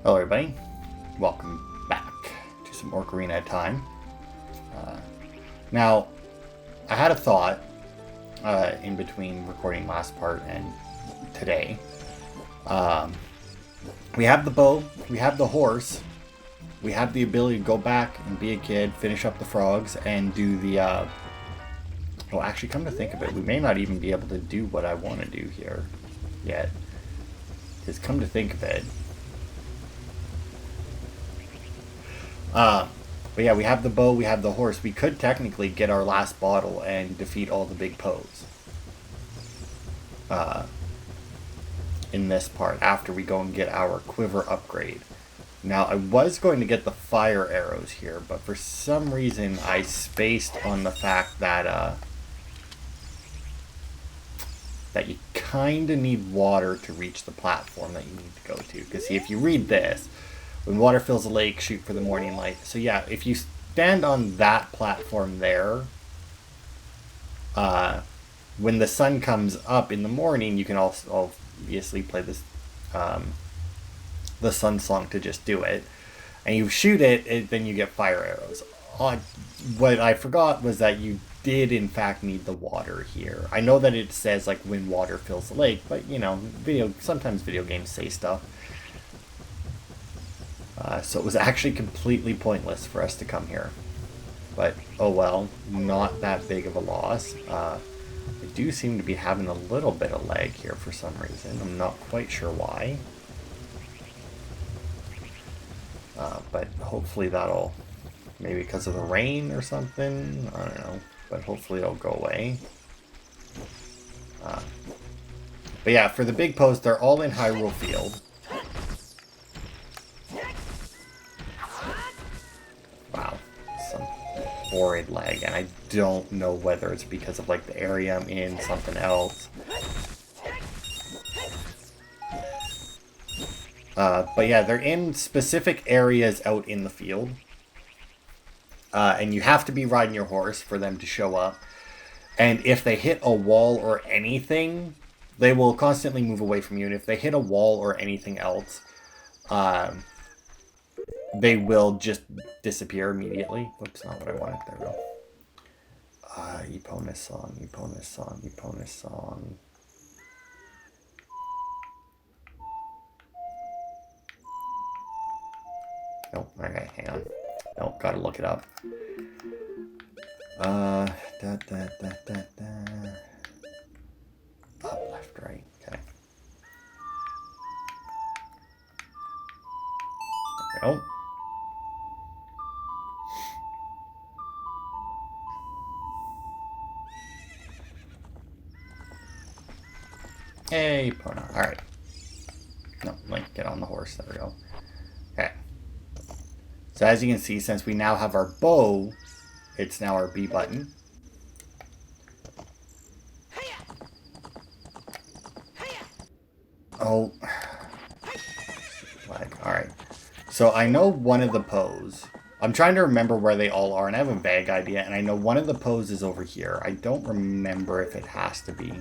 Hello everybody, welcome back to some Ocarina time. Now, I had a thought in between recording last part and today. We have the bow, we have the horse, we have the ability to go back and be a kid, finish up the frogs, and do the... well, actually, come to think of it, we may not even be able to do what I want to do here yet. Because come to think of it... but yeah, we have the bow, we have the horse. We could technically get our last bottle and defeat all the big Poes. In this part, after we go and get our quiver upgrade. Now, I was going to get the fire arrows here, but for some reason I spaced on the fact that, that you kind of need water to reach the platform that you need to go to. Because see, if you read this, when water fills a lake, shoot for the morning light. So yeah, if you stand on that platform there, when the sun comes up in the morning, you can also obviously play this, the sun song to just do it. And you shoot it, then you get fire arrows. What I forgot was that you did in fact need the water here. I know that it says like when water fills the lake, but you know, sometimes video games say stuff. So it was actually completely pointless for us to come here. But, oh well, not that big of a loss. I do seem to be having a little bit of lag here for some reason. I'm not quite sure why. But hopefully that'll... maybe because of the rain or something? I don't know. But hopefully it'll go away. But yeah, for the big Poes, they're all in Hyrule Field. Horrid lag, and I don't know whether it's because of like the area I'm in, something else. But yeah, they're in specific areas out in the field. And you have to be riding your horse for them to show up. And if they hit a wall or anything, they will constantly move away from you. And if they hit a wall or anything else, they will just disappear immediately. Whoops, not what I wanted. There we go. Epona song, Epona song, Epona song. Nope, okay, hang on. Nope, gotta look it up. Up, left, right, okay. There we go. Hey, Pona. Alright. No, Link, get on the horse. There we go. Okay. So as you can see, since we now have our bow, it's now our B button. Oh. Like, alright. So I know one of the Poes. I'm trying to remember where they all are, and I have a vague idea, and I know one of the Poes is over here. I don't remember if it has to be.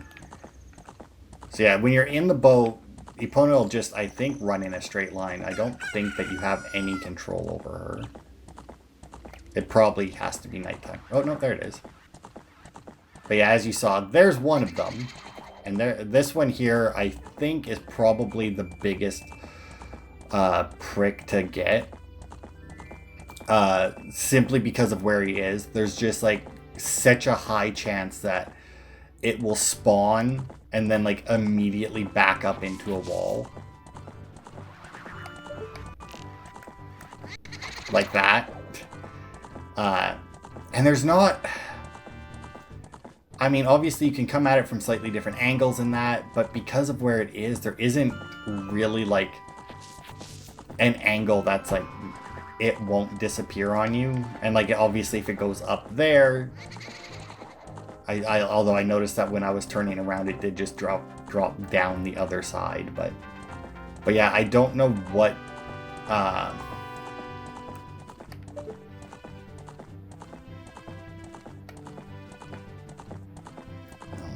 So yeah, when you're in the boat, Epona will just, I think, run in a straight line. I don't think that you have any control over her. It probably has to be nighttime. Oh, no, there it is. But yeah, as you saw, there's one of them. And this one here, I think, is probably the biggest prick to get. Simply because of where he is. There's just, like, such a high chance that it will spawn and then like immediately back up into a wall. Like that. And there's not... I mean, obviously you can come at it from slightly different angles in that, but because of where it is, there isn't really like an angle that's like, it won't disappear on you. And like, obviously if it goes up there... although I noticed that when I was turning around, it did just drop down the other side, but yeah, I don't know what, no,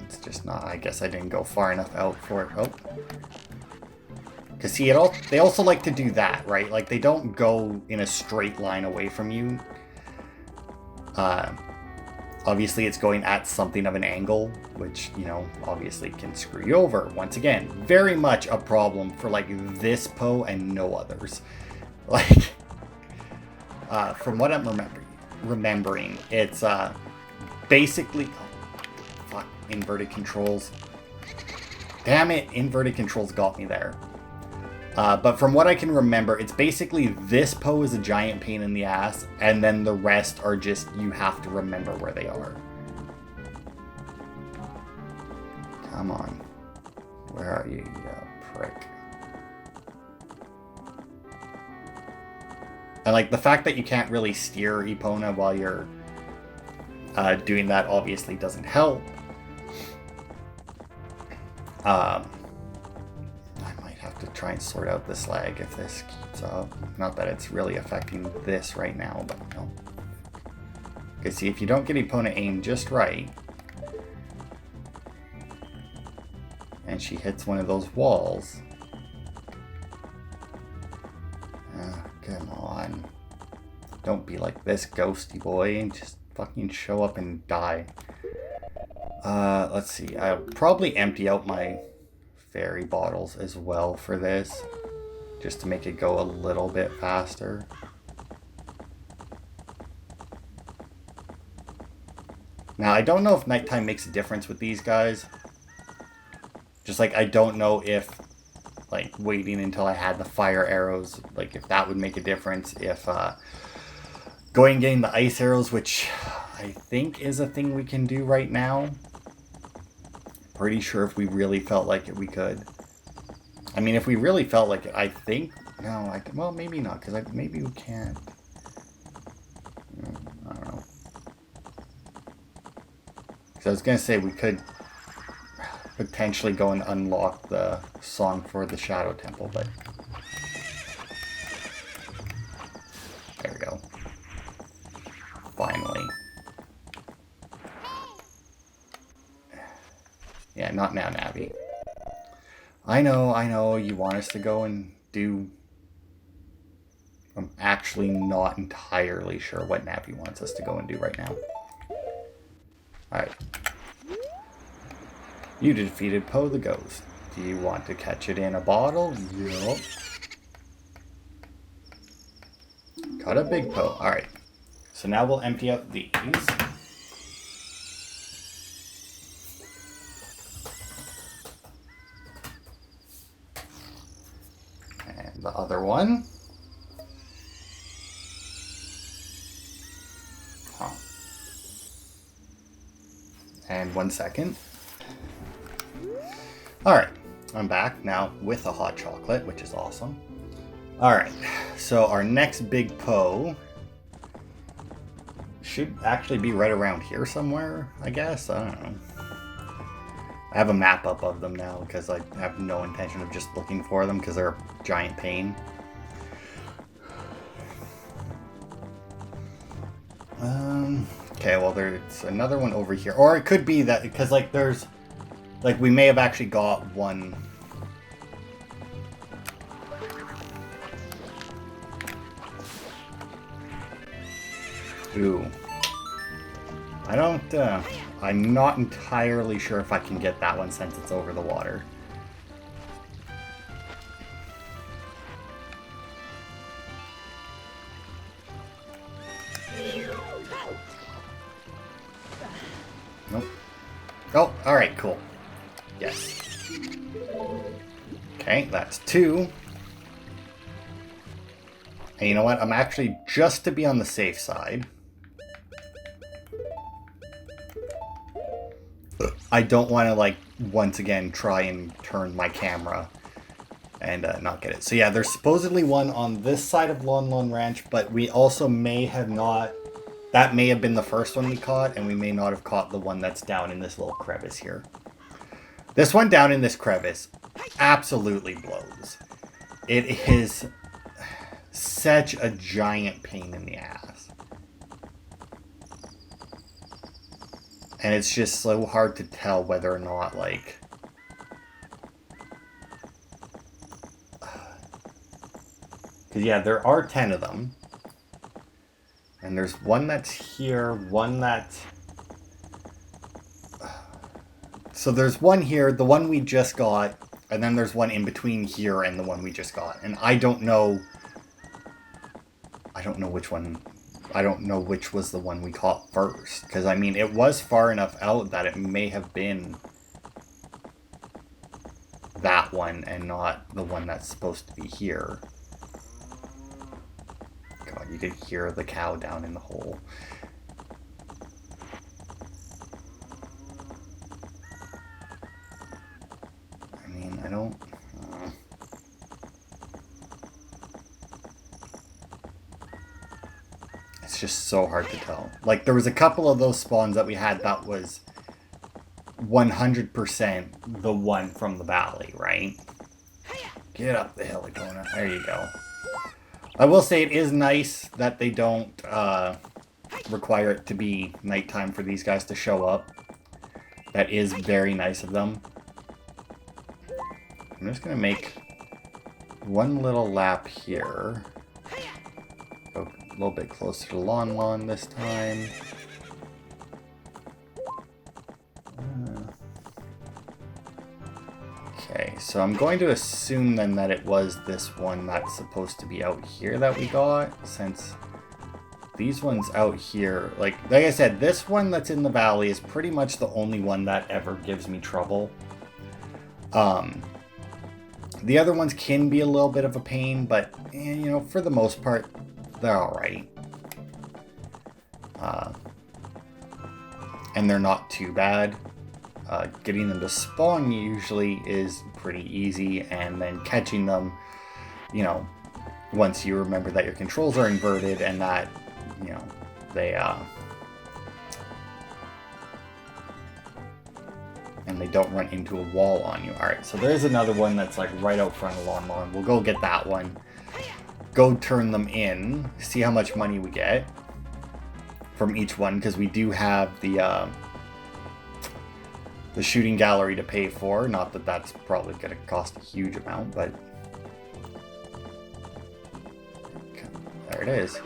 it's just not, I guess I didn't go far enough out for it. Oh. Because see, they also like to do that, right? Like, they don't go in a straight line away from you. Obviously, it's going at something of an angle, which, you know, obviously can screw you over. Once again, very much a problem for, like, this Poe and no others. Like, from what I'm remembering, it's basically... Oh, fuck, inverted controls. Damn it, inverted controls got me there. But from what I can remember, it's basically this Poe is a giant pain in the ass, and then the rest are just, you have to remember where they are. Come on. Where are you, you prick? And like, the fact that you can't really steer Epona while you're doing that obviously doesn't help. To try and sort out this lag if this keeps up. Not that it's really affecting this right now, but you know. Okay, see, if you don't get Epona aimed just right, and she hits one of those walls. Come on. Don't be like this, ghosty boy, and just fucking show up and die. Let's see. I'll probably empty out my fairy bottles as well for this, just to make it go a little bit faster. Now, I don't know if nighttime makes a difference with these guys. Just like, I don't know if, like, waiting until I had the fire arrows, like, if that would make a difference. If, going and getting the ice arrows, which I think is a thing we can do right now. Pretty sure if we really felt like it, we could. I mean, if we really felt like it, I think... No, well, maybe not, because maybe we can't. I don't know. So I was going to say we could potentially go and unlock the song for the Shadow Temple, but... There we go. Finally. Yeah, not now, Navi. I know, you want us to go and do... I'm actually not entirely sure what Navi wants us to go and do right now. Alright. You defeated Poe the Ghost. Do you want to catch it in a bottle? Yup. Got a big Poe. Alright. So now we'll empty out these. The other one. Huh. And 1 second. Alright, I'm back now with a hot chocolate, which is awesome. Alright, so our next big Poe should actually be right around here somewhere, I guess. I don't know. I have a map up of them now because I have no intention of just looking for them because they're a giant pain. Okay, well, there's another one over here. Or it could be that, because, like, there's... Like, we may have actually got one... Ooh. I don't, I'm not entirely sure if I can get that one since it's over the water. Nope. Oh, alright, cool. Yes. Okay, that's 2. And you know what? I'm actually, just to be on the safe side, I don't want to, like, once again try and turn my camera and not get it. So yeah, there's supposedly one on this side of Lon Lon Ranch, but we also may have not... That may have been the first one we caught, and we may not have caught the one that's down in this little crevice here. This one down in this crevice absolutely blows. It is such a giant pain in the ass. And it's just so hard to tell whether or not, like... Because, yeah, there are 10 of them. And there's one that's here, one that's... So there's one here, the one we just got, and then there's one in between here and the one we just got. And I don't know which one... I don't know which was the one we caught first. Because, I mean, it was far enough out that it may have been that one and not the one that's supposed to be here. God, you did hear the cow down in the hole. I mean, I don't... It's just so hard to tell. Like, there was a couple of those spawns that we had that was 100% the one from the valley, right? Get up the hill, Icona. There you go. I will say it is nice that they don't require it to be nighttime for these guys to show up. That is very nice of them. I'm just going to make one little lap here. Go a little bit closer to Lon this time. Okay, so I'm going to assume then that it was this one that's supposed to be out here that we got, since these ones out here, like I said, this one that's in the valley is pretty much the only one that ever gives me trouble. The other ones can be a little bit of a pain, but, you know, for the most part, they're alright. And they're not too bad. Getting them to spawn usually is pretty easy, and then catching them, you know, once you remember that your controls are inverted and that, you know, they, and they don't run into a wall on you. Alright, so there's another one that's like right out front of Lon. We'll go get that one. Go turn them in, see how much money we get from each one, because we do have the shooting gallery to pay for. Not that that's probably going to cost a huge amount, but... There it is.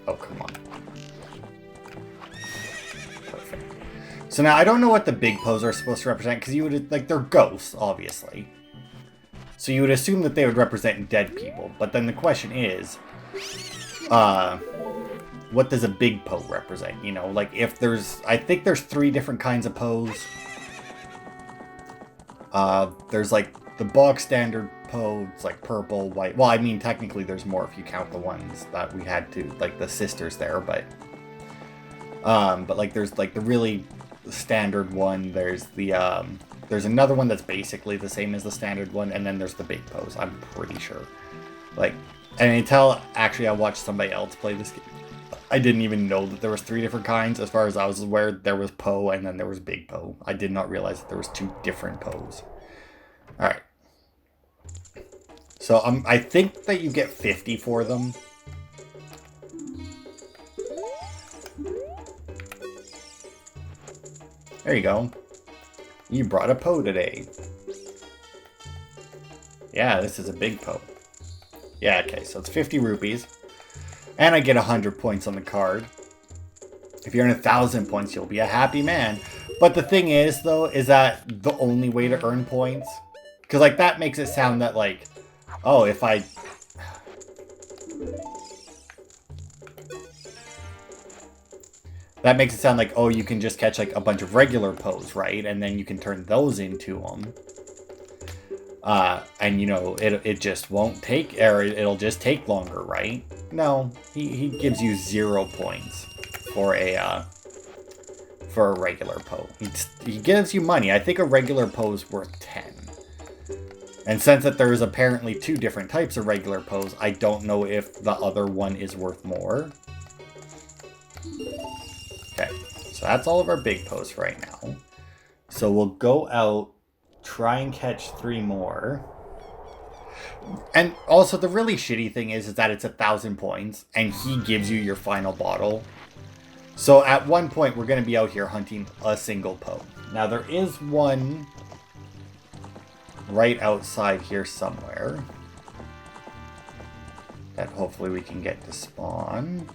Oh, come on. Perfect. So now, I don't know what the big Poes are supposed to represent, because you would, like, they're ghosts, obviously. So you would assume that they would represent dead people, but then the question is, what does a big Poe represent? You know, like if there's, I think there's 3 different kinds of Poes. There's like the bog standard Poe, it's like purple, white. Well, I mean, technically there's more if you count the ones that we had to, like the sisters there, but like there's like the really standard one. There's the, there's another one that's basically the same as the standard one, and then there's the big Poes, I'm pretty sure. Like, and until actually I watched somebody else play this game, I didn't even know that there was 3 different kinds. As far as I was aware, there was Poe and then there was Big Poe. I did not realize that there was 2 different Poes. Alright. So I think that you get 50 for them. There you go. You brought a Poe today. Yeah, this is a big Poe. Yeah, okay, so it's 50 rupees. And I get 100 points on the card. If you earn 1,000 points, you'll be a happy man. But the thing is, though, is that the only way to earn points? Because, like, that makes it sound that, like, oh, if I... That makes it sound like, oh, you can just catch, like, a bunch of regular Poes, right? And then you can turn those into them. And, you know, it just won't take, or it'll just take longer, right? No, he gives you 0 points for a regular Poe. He gives you money. I think a regular Poe is worth 10. And since that there's apparently 2 different types of regular Poes, I don't know if the other one is worth more. Okay, so that's all of our big Poes right now. So we'll go out, try and catch 3 more. And also, the really shitty thing is that it's 1,000 points, and he gives you your final bottle. So at one point, we're going to be out here hunting a single Poe. Now, there is one right outside here somewhere. that hopefully we can get to spawn.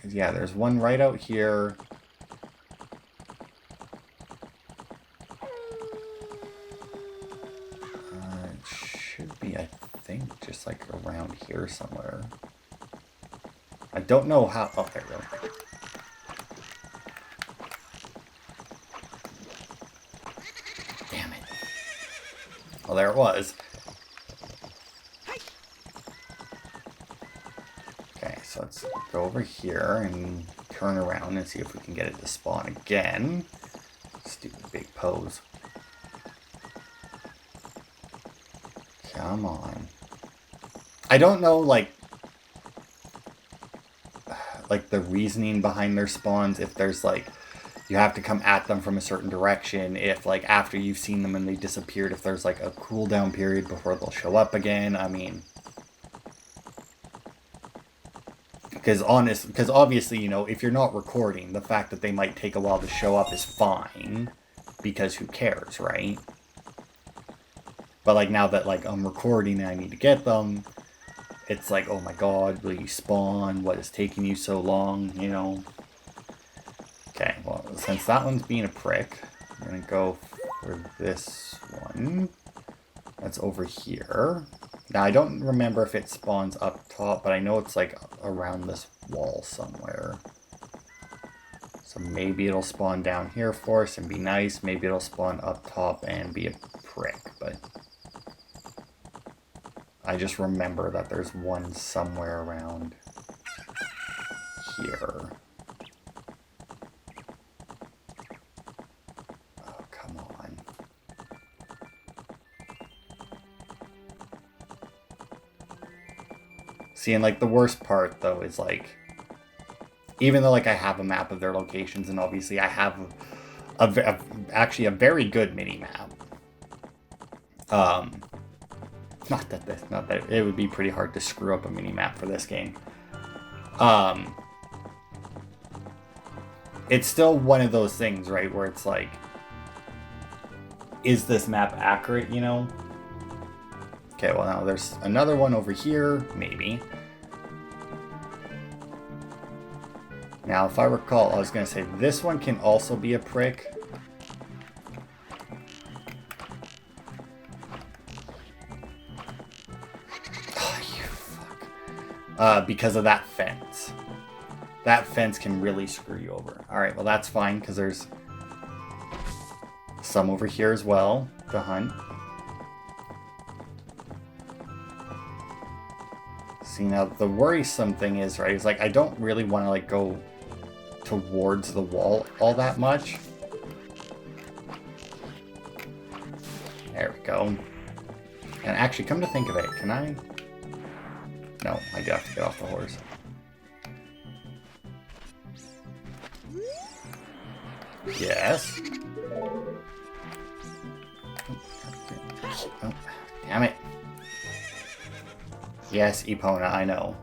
Yeah, there's one right out here. It should be, I think, just like around here somewhere. I don't know how... Oh, there we go. Damn it. Oh, there it was. Okay, so let's go over here and turn around and see if we can get it to spawn again. Stupid big pose. Come on. I don't know, like the reasoning behind their spawns, if there's like you have to come at them from a certain direction, if like after you've seen them and they disappeared, if there's like a cooldown period before they'll show up again. I mean, because obviously, you know, if you're not recording, the fact that they might take a while to show up is fine, because who cares, right? But like now that like I'm recording and I need to get them, it's like, oh my god, will you spawn? What is taking you so long, you know? Okay, well, since that one's being a prick, I'm gonna go for this one. That's over here. Now, I don't remember if it spawns up top, but I know it's like around this wall somewhere. So maybe it'll spawn down here for us and be nice. Maybe it'll spawn up top and be a prick, but... I just remember that there's one somewhere around here. Oh, come on. See, and like the worst part though is like, even though like I have a map of their locations and obviously I have actually a very good mini map. Not that it would be pretty hard to screw up a mini map for this game. It's still one of those things, right, where it's like, is this map accurate, you know? Okay, well now there's another one over here, maybe. Now, if I recall, I was going to say this one can also be a prick. Because of that fence. That fence can really screw you over. Alright, well that's fine, because there's some over here as well to hunt. See, now the worrisome thing is, right, is like I don't really want to like go towards the wall all that much. There we go. And actually, come to think of it, can I... No, I do have to get off the horse. Yes. Oh, damn it. Yes, Epona, I know.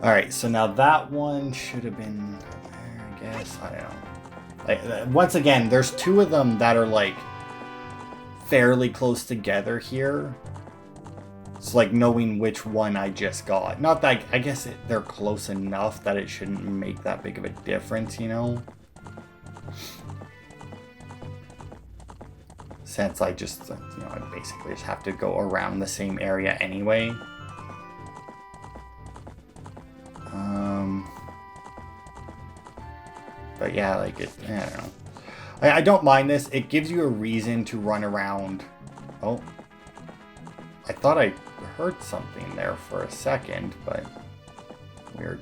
Alright, so now that one should have been there, I guess. I don't know. Like, once again, there's two of them that are like fairly close together here. It's like knowing which one I just got. Not that, I guess they're close enough that it shouldn't make that big of a difference, you know? Since I just, you know, I basically just have to go around the same area anyway. But yeah, like, I don't know. I don't mind this. It gives you a reason to run around. Oh. I thought I heard something there for a second, but weird.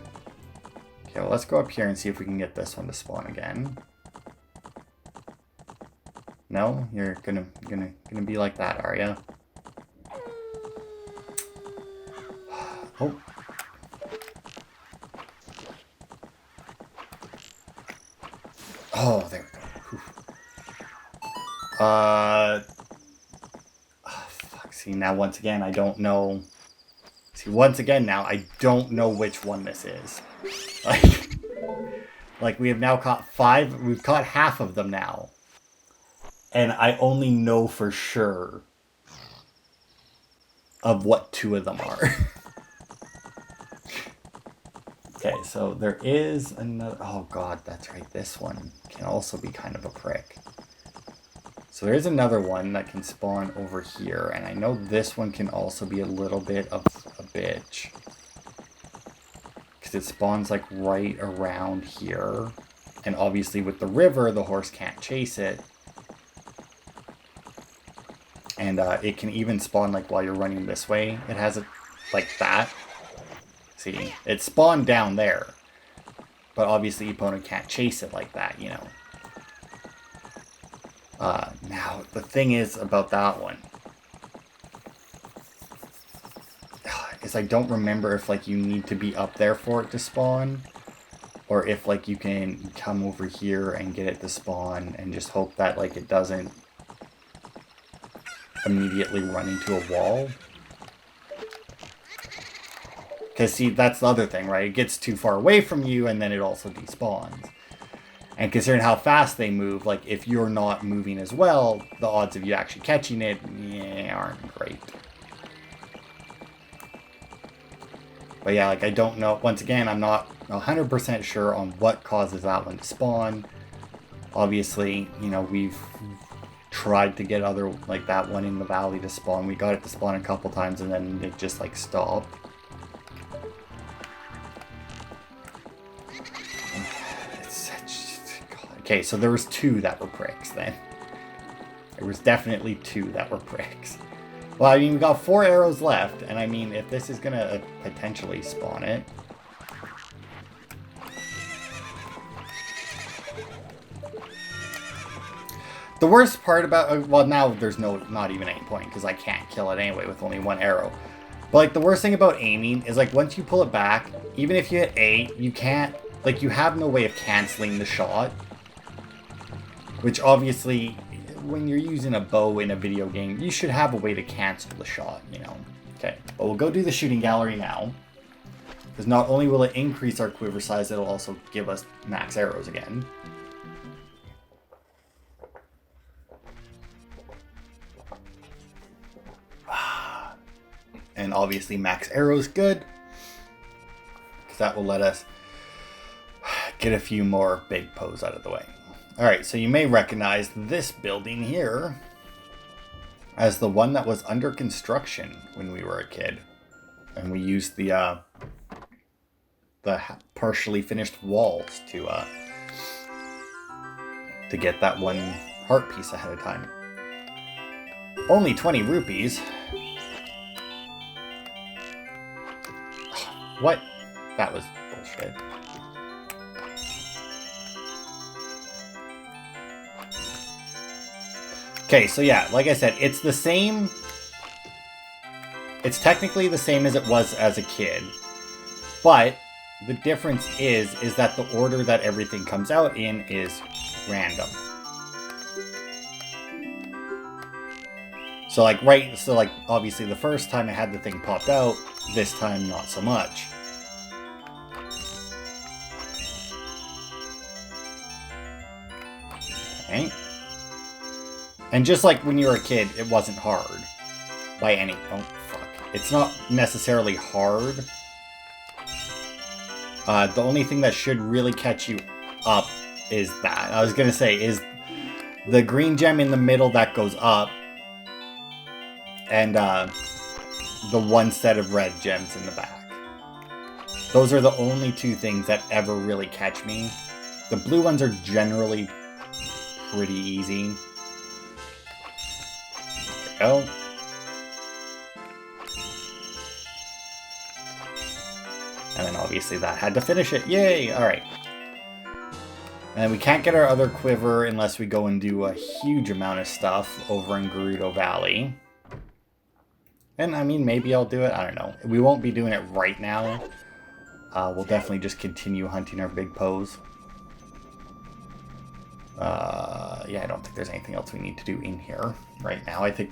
Okay, well, let's go up here and see if we can get this one to spawn again. No, you're gonna be like that, are ya? Oh. Oh, there we go. Whew. See, now once again, I don't know. See, once again now, I don't know which one this is. Like we have now caught 5. We've caught half of them now. And I only know for sure of what two of them are. Okay, so there is another... Oh god, that's right. This one can also be kind of a prick. So there is another one that can spawn over here. And I know this one can also be a little bit of a bitch. Because it spawns like right around here. And obviously with the river, the horse can't chase it. And it can even spawn like while you're running this way. It has it like that. See, it spawned down there. But obviously your opponent can't chase it like that, you know. Now, the thing is about that one is I don't remember if like you need to be up there for it to spawn. Or if like you can come over here and get it to spawn and just hope that like it doesn't immediately run into a wall. Because, see, that's the other thing, right? It gets too far away from you, and then it also despawns. And considering how fast they move, like, if you're not moving as well, the odds of you actually catching it, yeah, aren't great. But yeah, like, I don't know. Once again, I'm not 100% sure on what causes that one to spawn. Obviously, you know, we've tried to get other, like, that one in the valley to spawn. We got it to spawn a couple times, and then it just, like, stopped. Okay, so there was two that were pricks then. There was definitely two that were pricks. Well, I mean, we got 4 arrows left, and I mean, if this is gonna potentially spawn it. The worst part about, well, now there's not even any point, because I can't kill it anyway with only 1 arrow. But, like, the worst thing about aiming is, like, once you pull it back, even if you hit A, you can't, like, you have no way of canceling the shot. Which obviously, when you're using a bow in a video game, you should have a way to cancel the shot, you know. Okay, but we'll go do the shooting gallery now. Because not only will it increase our quiver size, it'll also give us max arrows again. And obviously max arrows good. Because that will let us get a few more big Poes out of the way. Alright, so you may recognize this building here as the one that was under construction when we were a kid. And we used the partially finished walls to get that one heart piece ahead of time. Only 20 rupees. What? That was bullshit. Okay, so yeah, like I said, it's the same. It's technically the same as it was as a kid. But the difference is that the order that everything comes out in is random. So like, obviously the first time I had the thing popped out, this time not so much. Okay. And just like when you were a kid, it wasn't hard. By any... Oh, fuck. It's not necessarily hard. The only thing that should really catch you up is that. I was gonna say, is the green gem in the middle that goes up. And the one set of red gems in the back. Those are the only two things that ever really catch me. The blue ones are generally pretty easy. There we go. And then obviously that had to finish it. Yay! Alright. And we can't get our other quiver unless we go and do a huge amount of stuff over in Gerudo Valley. And I mean, maybe I'll do it. I don't know. We won't be doing it right now. We'll definitely just continue hunting our big Poes. Yeah, I don't think there's anything else we need to do in here right now. I think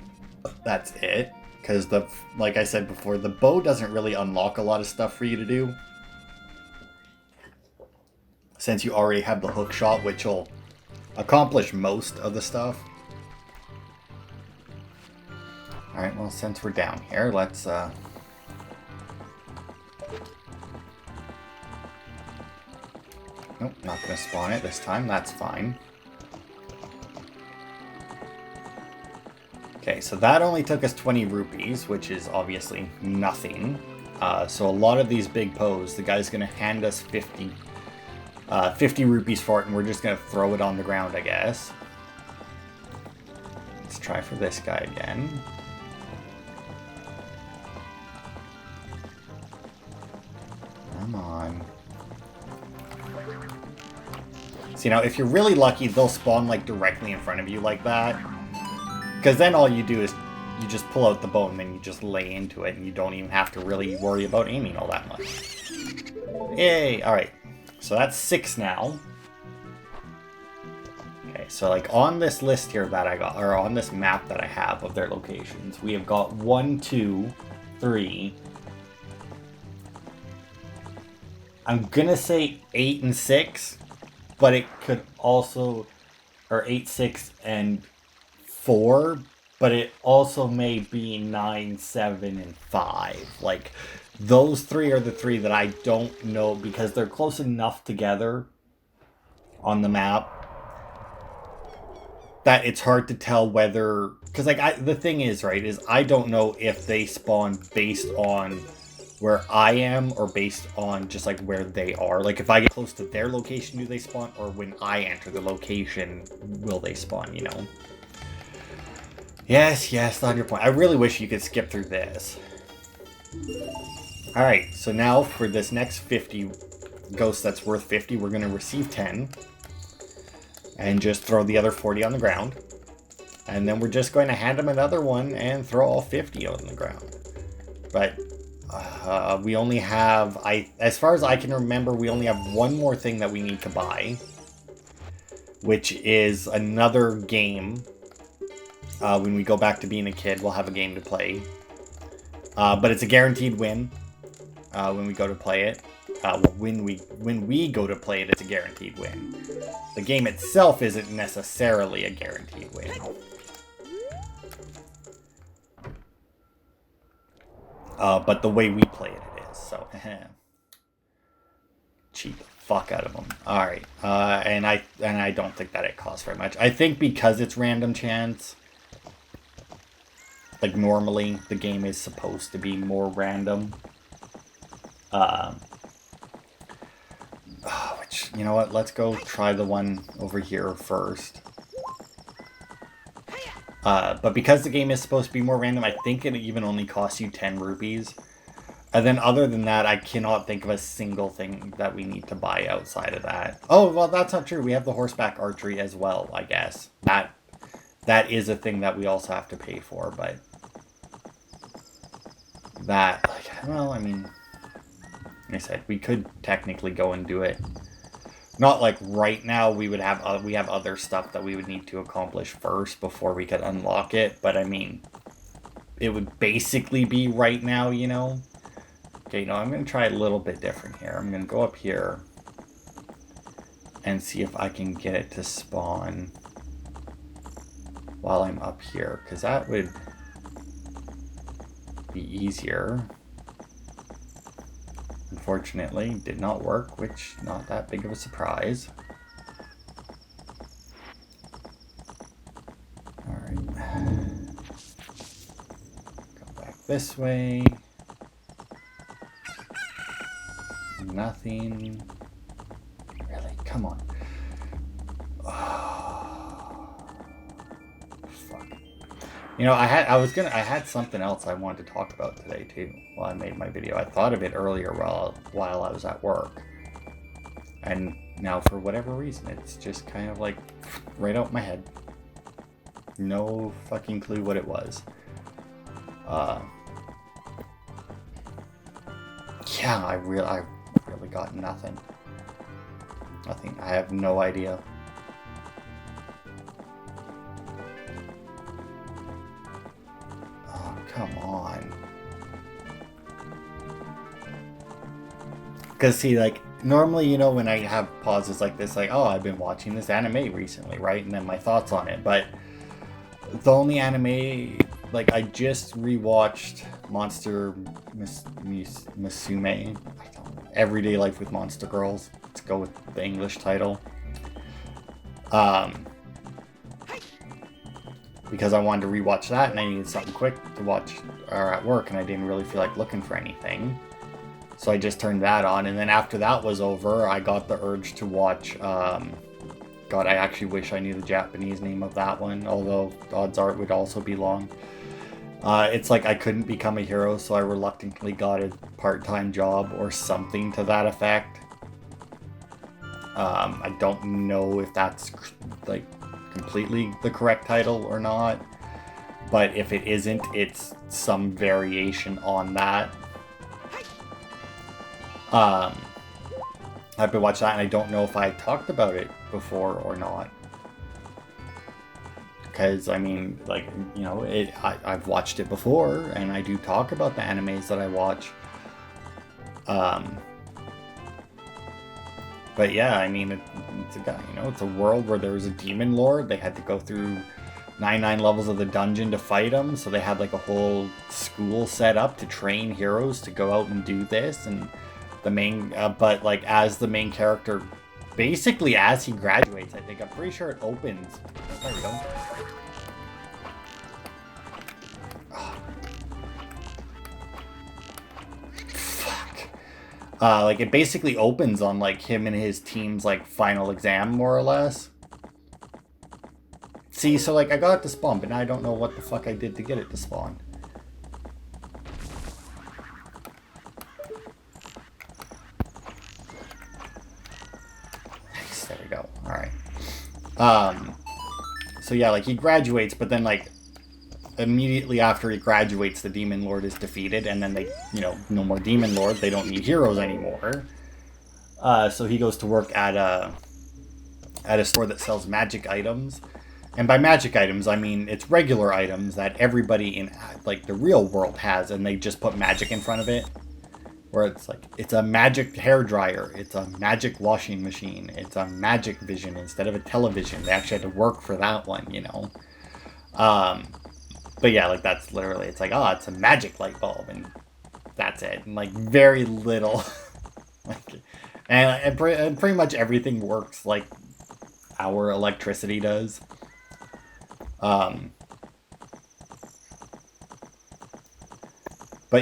that's it. Because, like I said before, the bow doesn't really unlock a lot of stuff for you to do. Since you already have the hook shot, which will accomplish most of the stuff. Alright, well, since we're down here, let's, Nope, not gonna spawn it this time. That's fine. Okay, so that only took us 20 rupees, which is obviously nothing. So a lot of these big Poes, the guy's gonna hand us 50 rupees for it, and we're just gonna throw it on the ground, I guess. Let's try for this guy again. Come on. See, now, if you're really lucky, they'll spawn, like, directly in front of you like that. Because then all you do is you just pull out the bow and then you just lay into it, and you don't even have to really worry about aiming all that much. Yay! Alright. So that's 6 now. Okay, so, like, on this list here that I got, or on this map that I have of their locations, we have got 1, 2, 3... I'm gonna say 8 and 6, but it could also, or 8, 6, and 4, but it also may be 9, 7, and 5. Like, those 3 are the 3 that I don't know, because they're close enough together on the map that it's hard to tell whether, because, like, the thing is, right, is I don't know if they spawn based on where I am, or based on just, like, where they are. Like, if I get close to their location, do they spawn? Or when I enter the location, will they spawn, you know? Yes, yes, on your point. I really wish you could skip through this. Alright, so now for this next 50 ghosts that's worth 50, we're going to receive 10. And just throw the other 40 on the ground. And then we're just going to hand them another one and throw all 50 on the ground. But we only have, as far as I can remember, we only have one more thing that we need to buy, which is another game. When we go back to being a kid, we'll have a game to play. But it's a guaranteed win when we go to play it. When we go to play it, it's a guaranteed win. The game itself isn't necessarily a guaranteed win. But the way we play it, it is. So, cheat the fuck out of them. Alright. And I don't think that it costs very much. I think because it's random chance, like, normally the game is supposed to be more random. Which, you know what? Let's go try the one over here first. But because the game is supposed to be more random, I think it even only costs you 10 rupees. And then other than that, I cannot think of a single thing that we need to buy outside of that. Oh, well, that's not true. We have the horseback archery as well, I guess. That is a thing that we also have to pay for, but that, like, well, I mean, like I said, we could technically go and do it. Not like right now. We have other stuff that we would need to accomplish first before we could unlock it. But I mean, it would basically be right now, you know. Okay, no, I'm going to try a little bit different here. I'm going to go up here and see if I can get it to spawn while I'm up here, because that would be easier. Unfortunately, did not work, which not that big of a surprise. Alright. Go back this way. Nothing. Really? Come on. Oh, fuck. You know, I had something else I wanted to talk about today too while I made my video. I thought of it earlier while I was at work. And now for whatever reason, it's just kind of like right out my head. No fucking clue what it was. Yeah, I really got nothing. Nothing. I have no idea. Oh, come on. Because, see, like, normally, you know, when I have pauses like this, like, oh, I've been watching this anime recently, right? And then my thoughts on it. But the only anime like, I just rewatched Monster Musume. Everyday Life with Monster Girls. Let's go with the English title. Because I wanted to rewatch that and I needed something quick to watch at work and I didn't really feel like looking for anything. So I just turned that on, and then after that was over, I got the urge to watch, God, I actually wish I knew the Japanese name of that one, although odds are it would also be long. It's like I couldn't become a hero, so I reluctantly got a part-time job or something to that effect. I don't know if that's, like, completely the correct title or not, but if it isn't, it's some variation on that. I've been watching that, and I don't know if I talked about it before or not. Because, I mean, like, you know, I've watched it before, and I do talk about the animes that I watch. But yeah, I mean, it's a guy, you know, it's a world where there was a demon lord. They had to go through 99 levels of the dungeon to fight him, so they had like a whole school set up to train heroes to go out and do this. And the main, but like as the main character, basically as he graduates, I think, I'm pretty sure it opens. There we go. Like, it basically opens on, like, him and his team's, like, final exam, more or less. See, so, like, I got it to spawn, but now I don't know what the fuck I did to get it to spawn. Nice, there we go. Alright. So, yeah, like, he graduates, but then, like, immediately after he graduates, the Demon Lord is defeated, and then they, you know, no more Demon Lord. They don't need heroes anymore. So he goes to work at a store that sells magic items. And by magic items, I mean it's regular items that everybody in, like, the real world has, and they just put magic in front of it. Where it's like, it's a magic hairdryer, it's a magic washing machine, it's a magic vision instead of a television. They actually had to work for that one, you know. But yeah, like, that's literally, it's like, oh, it's a magic light bulb, and that's it. And, like, very little. Like, and pretty much everything works like our electricity does. But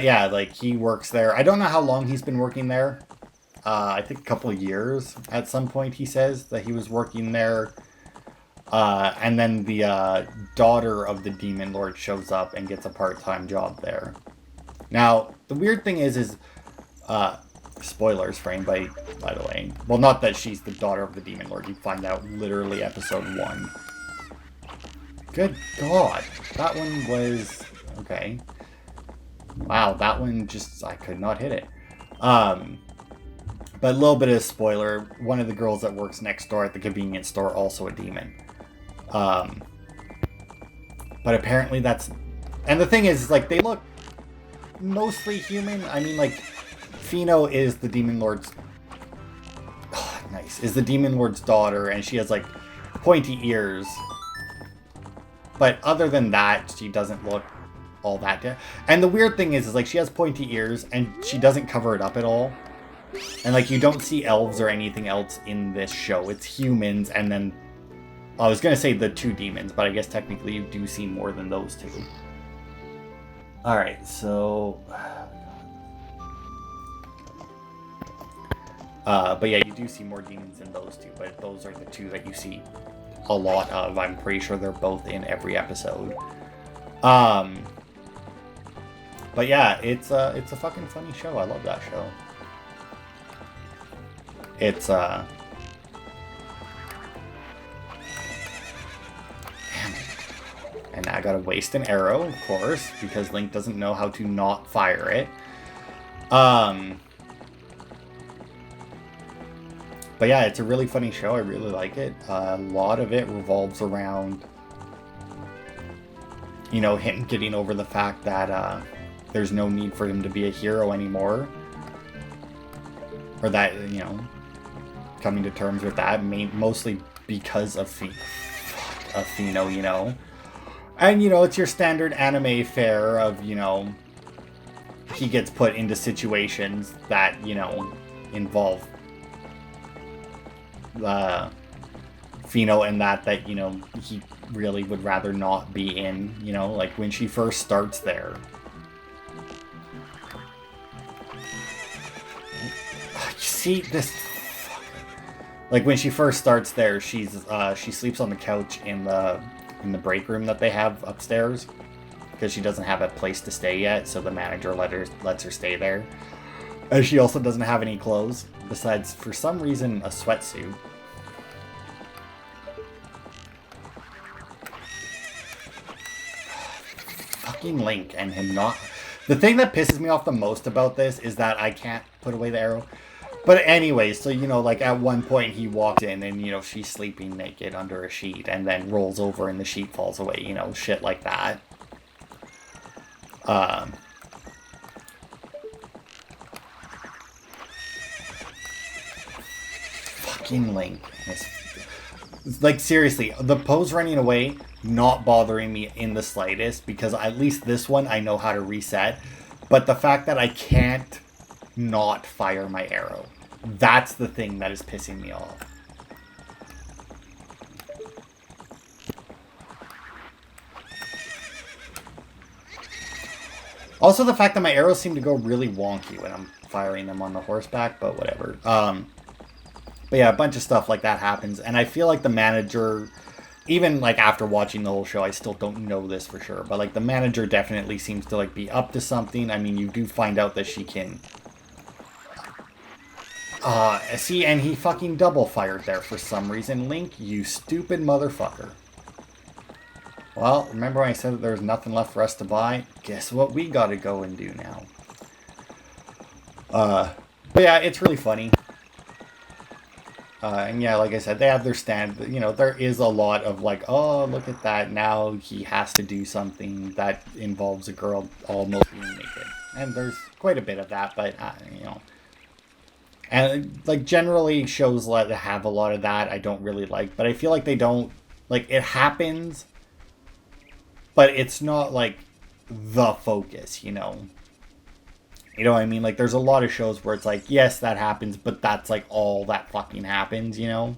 yeah, like, he works there. I don't know how long he's been working there. I think a couple of years at some point, he says that he was working there. And then the daughter of the Demon Lord shows up and gets a part-time job there. Now, the weird thing is spoilers for anybody, by the way. Well, not that she's the daughter of the Demon Lord. You find out literally episode 1. Good God. That one was... Okay. Wow, that one just... I could not hit it. But a little bit of spoiler. One of the girls that works next door at the convenience store, also a demon. But apparently that's... And the thing is, like, they look mostly human. I mean, like, Fino is the Demon Lord's... Oh, nice. Is the Demon Lord's daughter, and she has, like, pointy ears. But other than that, she doesn't look all that... And the weird thing is, like, she has pointy ears, and she doesn't cover it up at all. And, like, you don't see elves or anything else in this show. It's humans, and then... I was going to say the 2 demons, but I guess technically you do see more than those 2. Alright, so... but yeah, you do see more demons than those 2, but those are the 2 that you see a lot of. I'm pretty sure they're both in every episode. But yeah, it's a fucking funny show. I love that show. It's, And I gotta waste an arrow, of course, because Link doesn't know how to not fire it. But yeah, it's a really funny show. I really like it. A lot of it revolves around, you know, him getting over the fact that there's no need for him to be a hero anymore. Or that, you know, coming to terms with that, mostly because of Fino, you know. And, you know, it's your standard anime fare of, you know, he gets put into situations that, you know, involve Fino and that, you know, he really would rather not be in, you know, like when she first starts there. You see this... Like when she first starts there, she sleeps on the couch in the break room that they have upstairs because she doesn't have a place to stay yet, so the manager lets her stay there. And she also doesn't have any clothes besides, for some reason, a sweatsuit. Fucking Link and him not... The thing that pisses me off the most about this is that I can't put away the arrow. But anyway, so, you know, like, at one point he walks in and, you know, she's sleeping naked under a sheet and then rolls over and the sheet falls away, you know, shit like that. Fucking Link. Like, seriously, the Poe's running away, not bothering me in the slightest, because at least this one I know how to reset. But the fact that I can't not fire my arrow, that's the thing that is pissing me off. Also, the fact that my arrows seem to go really wonky when I'm firing them on the horseback, but whatever. But yeah, a bunch of stuff like that happens, and I feel like the manager, even like after watching the whole show, I still don't know this for sure, but like the manager definitely seems to like be up to something. I mean, you do find out that she can... see, and he fucking double fired there for some reason. Link, you stupid motherfucker. Well, remember when I said that there was nothing left for us to buy? Guess what we gotta go and do now. But yeah, it's really funny. And yeah, like I said, they have their stand, you know, there is a lot of like, oh, look at that, now he has to do something that involves a girl almost being naked. And there's quite a bit of that, but, you know. And, like, generally shows that have a lot of that I don't really like, but I feel like they don't, like, it happens, but it's not, like, the focus, you know? You know what I mean? Like, there's a lot of shows where it's like, yes, that happens, but that's, like, all that fucking happens, you know?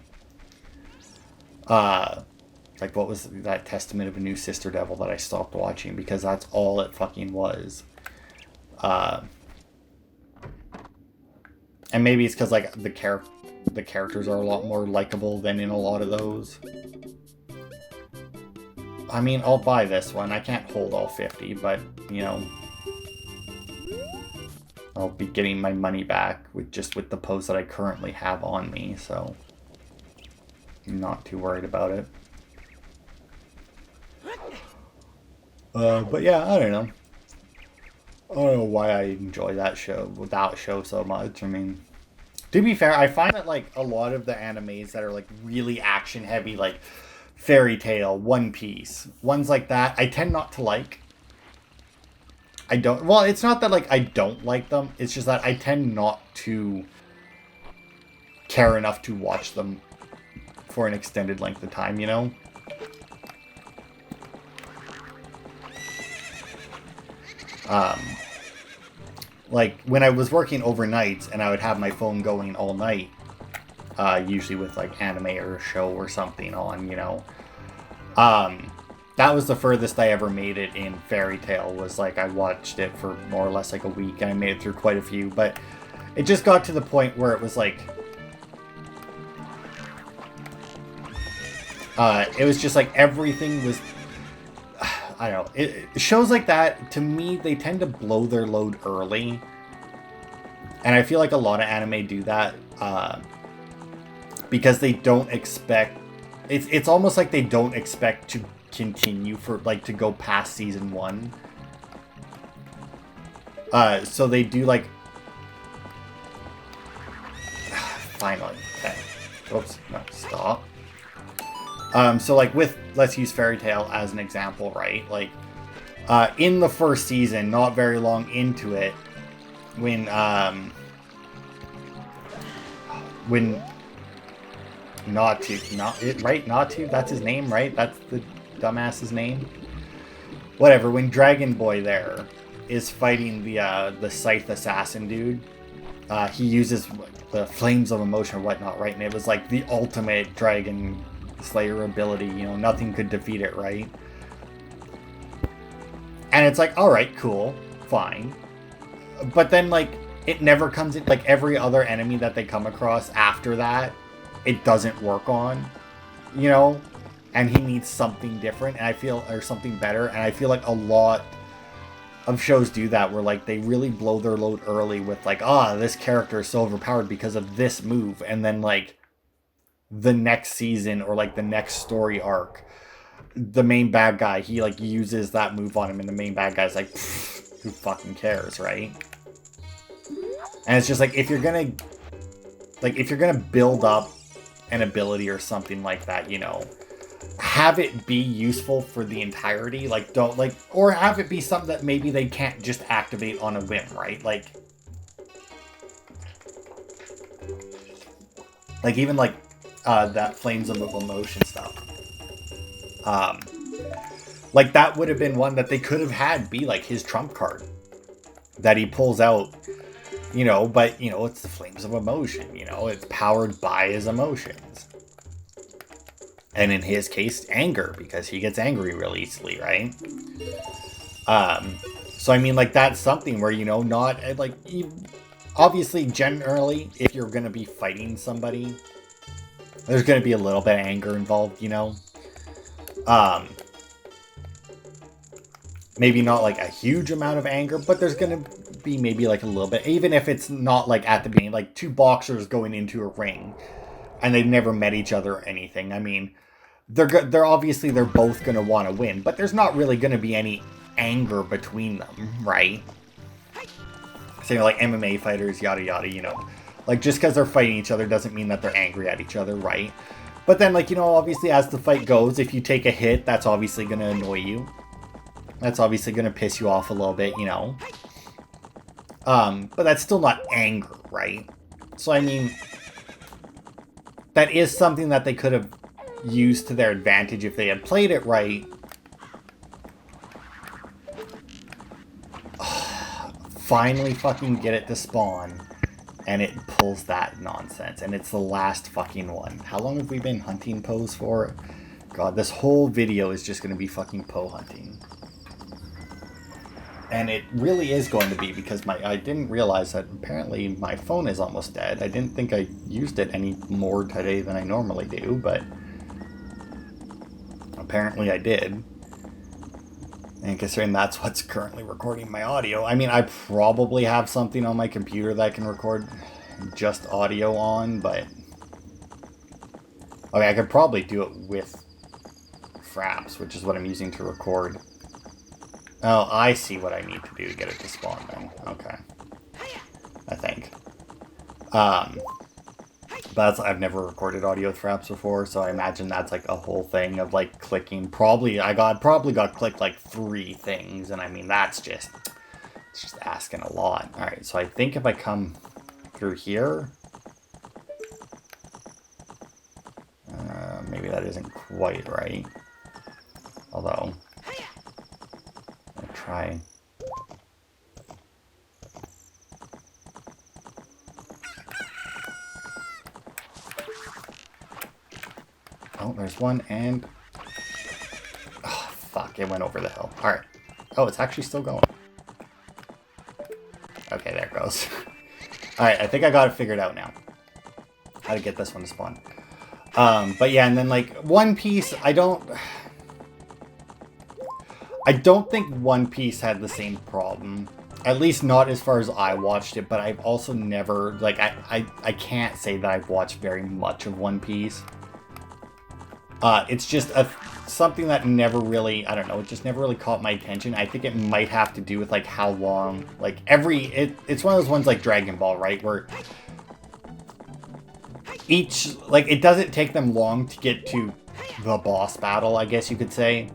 Like, what was that Testament of a New Sister Devil that I stopped watching because that's all it fucking was. And maybe it's because, like, the characters are a lot more likable than in a lot of those. I mean, I'll buy this one. I can't hold all 50, but, you know... I'll be getting my money back with the posts that I currently have on me, so... I'm not too worried about it. But yeah, I don't know. I don't know why I enjoy that show so much. I mean, to be fair, I find that like a lot of the animes that are like really action heavy, like Fairy Tail, One Piece, ones like that, I tend not to like. Well, it's not that like I don't like them, it's just that I tend not to care enough to watch them for an extended length of time, you know? Like, when I was working overnight and I would have my phone going all night, usually with, like, anime or a show or something on, you know, that was the furthest I ever made it in Fairy Tail, was, like, I watched it for more or less, like, a week, and I made it through quite a few, but it just got to the point where it was, like, it was just, like, everything was... I don't know. Shows like that, to me, they tend to blow their load early. And I feel like a lot of anime do that. Because they don't expect... It's almost like they don't expect to continue for, like, to go past season 1. So they do, like... Finally. Okay. Oops. No, stop. So, like, let's use Fairy Tail as an example, right? Like, in the first season, not very long into it, when Natu, right? Natu, that's his name, right? That's the dumbass's name. whatever, when Dragon Boy there is fighting the Scythe Assassin dude, he uses the Flames of Emotion or whatnot, right? And it was like the ultimate Dragon Slayer ability, you know, nothing could defeat it, right? And it's like, alright, cool, fine. But then, like, it never comes in, like, every other enemy that they come across after that, it doesn't work on, you know? And he needs something different, and I feel, or something better, and I feel like a lot of shows do that, where, like, they really blow their load early with, like, this character is so overpowered because of this move, and then, like, the next season, or, like, the next story arc, the main bad guy, he, like, uses that move on him, and the main bad guy's like, who fucking cares, right? And it's just like, if you're gonna build up an ability or something like that, you know, have it be useful for the entirety, like, don't, like, or have it be something that maybe they can't just activate on a whim, right? Like even, like, that Flames of Emotion stuff. Like, that would have been one that they could have had be, like, his trump card that he pulls out, you know, but, you know, it's the Flames of Emotion, you know, it's powered by his emotions. And in his case, anger, because he gets angry real easily, right? So, I mean, like, that's something where, you know, not, like, obviously, generally, if you're going to be fighting somebody, there's going to be a little bit of anger involved, you know? Maybe not, like, a huge amount of anger, but there's going to be maybe, like, a little bit, even if it's not, like, at the beginning, like, two boxers going into a ring, and they've never met each other or anything. I mean, they're obviously, they're both going to want to win, but there's not really going to be any anger between them, right? So, you know, like, MMA fighters, yada yada, you know. Like, just because they're fighting each other doesn't mean that they're angry at each other, right? But then, like, you know, obviously, as the fight goes, if you take a hit, that's obviously going to annoy you. That's obviously going to piss you off a little bit, you know. But that's still not anger, right? So, I mean, that is something that they could have used to their advantage if they had played it right. Finally fucking get it to spawn, and it pulls that nonsense, and it's the last fucking one. How long have we been hunting Poes for? God, this whole video is just going to be fucking Poe hunting. And it really is going to be, because I didn't realize that apparently my phone is almost dead. I didn't think I used it any more today than I normally do, but apparently I did. And considering that's what's currently recording my audio, I mean, I probably have something on my computer that I can record just audio on, but okay, I could probably do it with Fraps, which is what I'm using to record. Oh, I see what I need to do to get it to spawn then. Okay. I think. But I've never recorded audio with Fraps before, so I imagine that's like a whole thing of like clicking. Probably got clicked like 3 things, and I mean it's just asking a lot. Alright, so I think if I come through here, maybe that isn't quite right. Although, I'll try. Oh, there's one, and oh, fuck, it went over the hill. Alright. Oh, it's actually still going. Okay, there it goes. Alright, I think I got it figured out now. How to get this one to spawn. But yeah, and then like One Piece, I don't think One Piece had the same problem. At least not as far as I watched it, but I've also never, like, I can't say that I've watched very much of One Piece. It's just something that never really, I don't know, it just never really caught my attention. I think it might have to do with, like, how long, like, it's one of those ones like Dragon Ball, right, where each, like, it doesn't take them long to get to the boss battle, I guess you could say.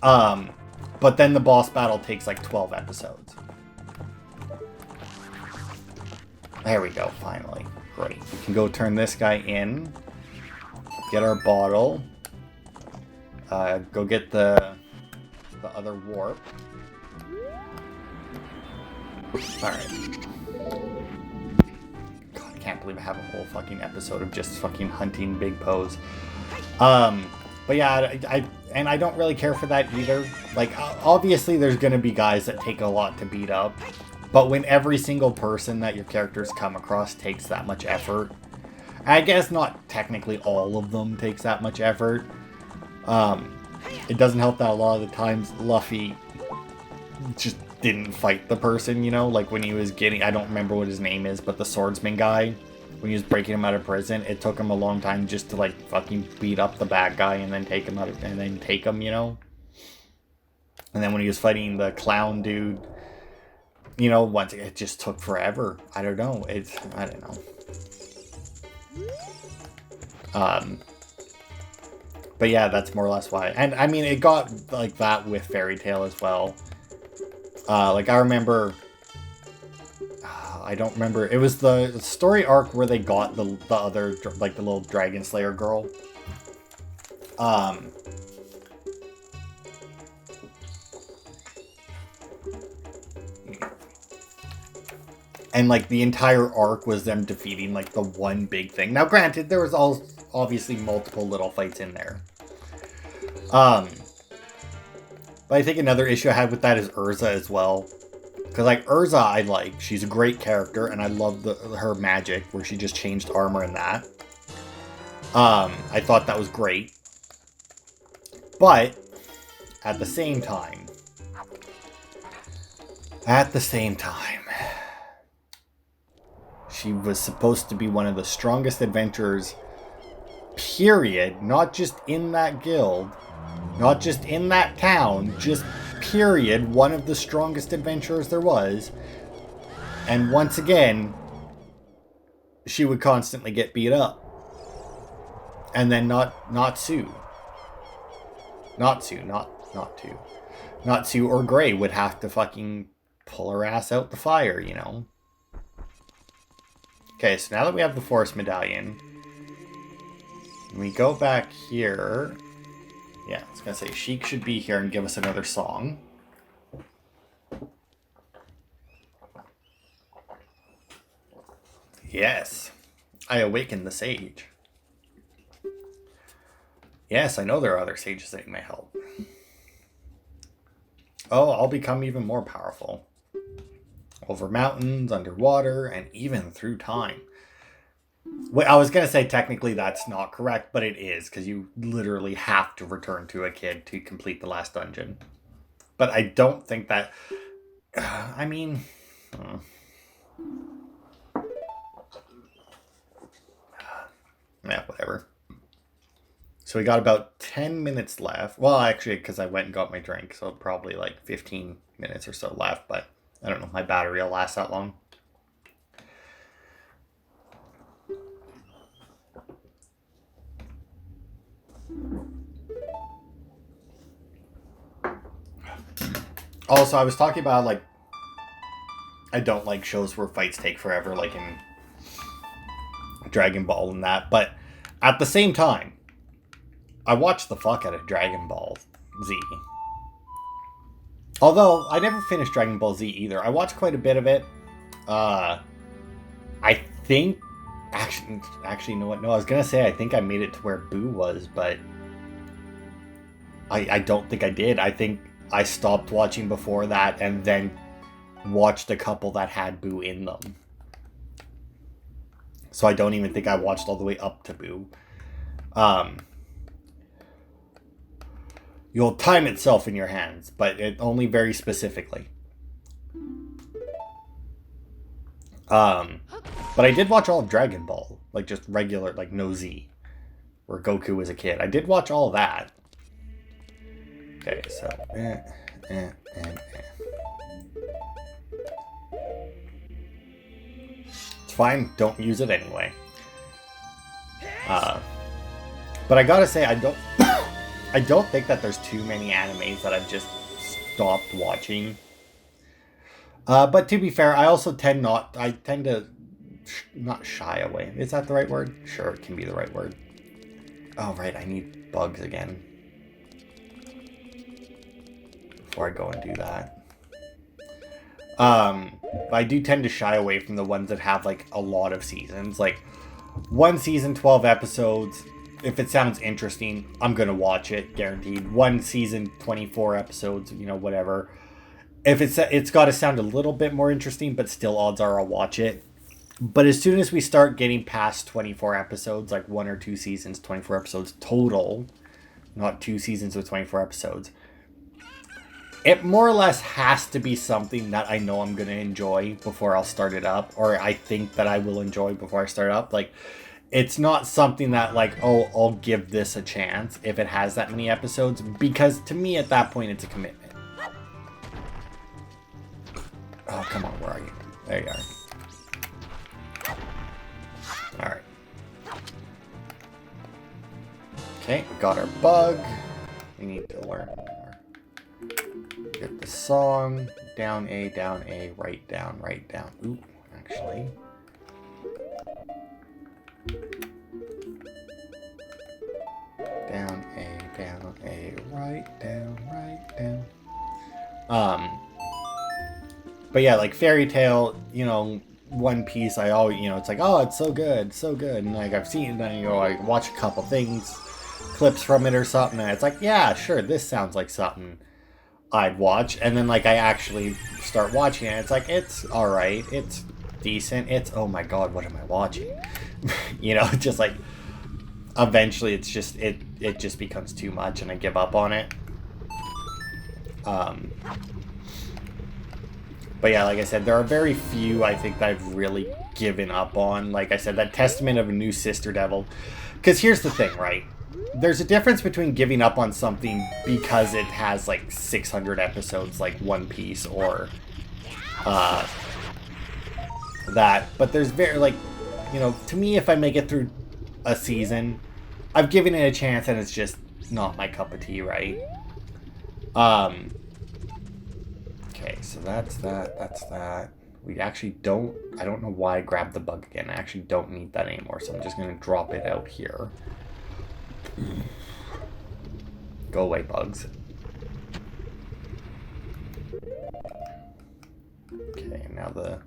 But then the boss battle takes, like, 12 episodes. There we go, finally. Great. We can go turn this guy in. Get our bottle. Go get the the other warp. Alright. God, I can't believe I have a whole fucking episode of just fucking hunting big Poes. But yeah, I don't really care for that either. Like, obviously there's gonna be guys that take a lot to beat up. But when every single person that your characters come across takes that much effort, I guess not technically all of them takes that much effort. It doesn't help that a lot of the times Luffy just didn't fight the person, you know? Like when he was getting, I don't remember what his name is, but the swordsman guy, when he was breaking him out of prison, it took him a long time just to like fucking beat up the bad guy and then take him out and then take him, you know? And then when he was fighting the clown dude, you know, once it just took forever. I don't know. I don't know. But yeah, that's more or less why. And I mean, it got like that with Fairy Tail as well. Like I remember, I don't remember. It was the story arc where they got the other, like the little Dragon Slayer girl. And like the entire arc was them defeating like the one big thing. Now granted, there was obviously multiple little fights in there. But I think another issue I had with that is Urza as well. Because like Urza I like. She's a great character and I love her magic where she just changed armor in that. I thought that was great. But at the same time, she was supposed to be one of the strongest adventurers, period. Not just in that guild, not just in that town, just period. One of the strongest adventurers there was. And once again, she would constantly get beat up. And then Natsu or Gray would have to fucking pull her ass out the fire, you know? Okay, so now that we have the Forest Medallion, we go back here. Yeah, I was gonna say, Sheik should be here and give us another song. Yes, I awakened the sage. Yes, I know there are other sages that may help. Oh, I'll become even more powerful. Over mountains, underwater, and even through time. Well, I was going to say technically that's not correct, but it is, because you literally have to return to a kid to complete the last dungeon. But I don't think that... I mean... yeah, whatever. So we got about 10 minutes left. Well, actually, because I went and got my drink, so probably like 15 minutes or so left, but I don't know, my battery will last that long. Also, I was talking about, like, I don't like shows where fights take forever, like in Dragon Ball and that, but at the same time, I watched the fuck out of Dragon Ball Z. Although, I never finished Dragon Ball Z either. I watched quite a bit of it. I think... Actually, you know what? No, I was going to say I think I made it to where Boo was, but... I don't think I did. I think I stopped watching before that and then watched a couple that had Boo in them. So I don't even think I watched all the way up to Boo. You'll time itself in your hands, but it only very specifically. But I did watch all of Dragon Ball, like just regular, like no Z, where Goku was a kid. I did watch all of that. Okay, so it's fine. Don't use it anyway. But I gotta say, I don't think that there's too many animes that I've just stopped watching. But to be fair, I also tend to not shy away. Is that the right word? Sure, it can be the right word. Oh, right, I need bugs again. before I go and do that. But I do tend to shy away from the ones that have like a lot of seasons. Like one season, 12 episodes. If it sounds interesting, I'm gonna watch it, guaranteed. One season, 24 episodes, you know, whatever. If it's got to sound a little bit more interesting, but still odds are I'll watch it. But as soon as we start getting past 24 episodes, like 1 or 2 seasons, 24 episodes total, not 2 seasons with 24 episodes, it more or less has to be something that I know I'm going to enjoy before I'll start it up, or I think that I will enjoy before I start up. Like, it's not something that, like, oh, I'll give this a chance if it has that many episodes, because to me at that point it's a commitment. Oh, come on, where are you? There you are. Alright. Okay, got our bug. We need to learn more. Get the song. Down A, right down, right down. Ooh, actually. Down A, right down. But yeah, like Fairy Tail, you know, One Piece, I always, you know, it's like, oh, it's so good, and like I've seen it, and you know, I watch a couple things, clips from it or something, and it's like, yeah, sure, this sounds like something I'd watch, and then like I actually start watching it, and it's like, it's alright, it's decent, it's, oh my god, what am I watching? You know, just like, eventually it's just, it just becomes too much, and I give up on it. But yeah, like I said, there are very few, I think, that I've really given up on. Like I said, that Testament of a New Sister Devil. Because here's the thing, right? There's a difference between giving up on something because it has, like, 600 episodes, like One Piece, or that. But there's very, like, you know, to me, if I make it through a season, I've given it a chance, and it's just not my cup of tea, right? Okay, so that's that. We actually don't, I don't know why I grabbed the bug again. I actually don't need that anymore, so I'm just going to drop it out here. Go away, bugs. Okay, now the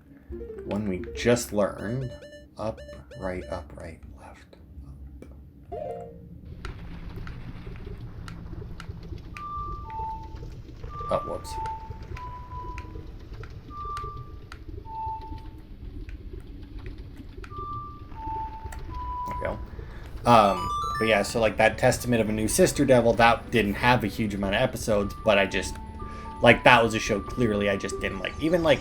one we just learned. Up, right, left. Up. Oh, whoops. But yeah, so like that Testament of a New Sister Devil, that didn't have a huge amount of episodes, but I just, like, that was a show clearly I just didn't like. Even like